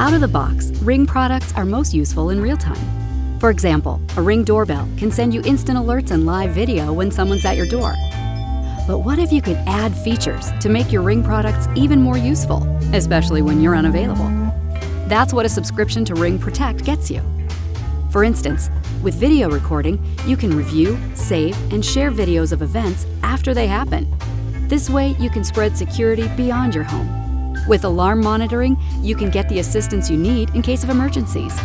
Out of the box, Ring products are most useful in real time. For example, a Ring doorbell can send you instant alerts and live video when someone's at your door. But what if you could add features to make your Ring products even more useful, especially when you're unavailable? That's what a subscription to Ring Protect gets you. For instance, with video recording, you can review, save, and share videos of events after they happen. This way, you can spread security beyond your home. With alarm monitoring, you can get the assistance you need in case of emergencies.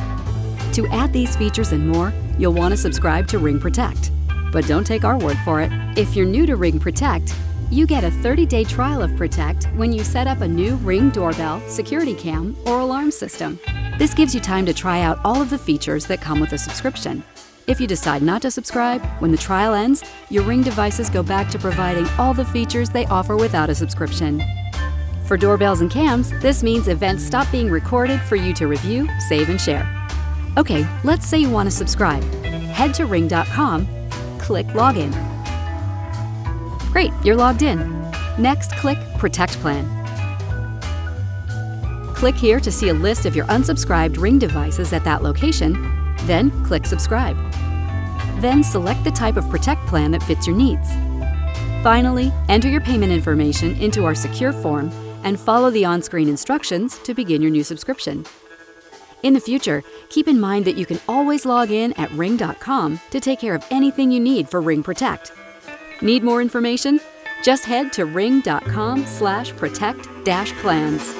To add these features and more, you'll want to subscribe to Ring Protect. But don't take our word for it. If you're new to Ring Protect, you get a 30-day trial of Protect when you set up a new Ring doorbell, security cam, or alarm system. This gives you time to try out all of the features that come with a subscription. If you decide not to subscribe, when the trial ends, your Ring devices go back to providing all the features they offer without a subscription. For doorbells and cams, this means events stop being recorded for you to review, save, and share. Okay, let's say you want to subscribe. Head to ring.com, click Login. Great, you're logged in. Next, click Protect Plan. Click here to see a list of your unsubscribed Ring devices at that location, then click Subscribe. Then select the type of Protect plan that fits your needs. Finally, enter your payment information into our secure form and follow the on-screen instructions to begin your new subscription. In the future, keep in mind that you can always log in at ring.com to take care of anything you need for Ring Protect. Need more information? Just head to ring.com/protect-plans.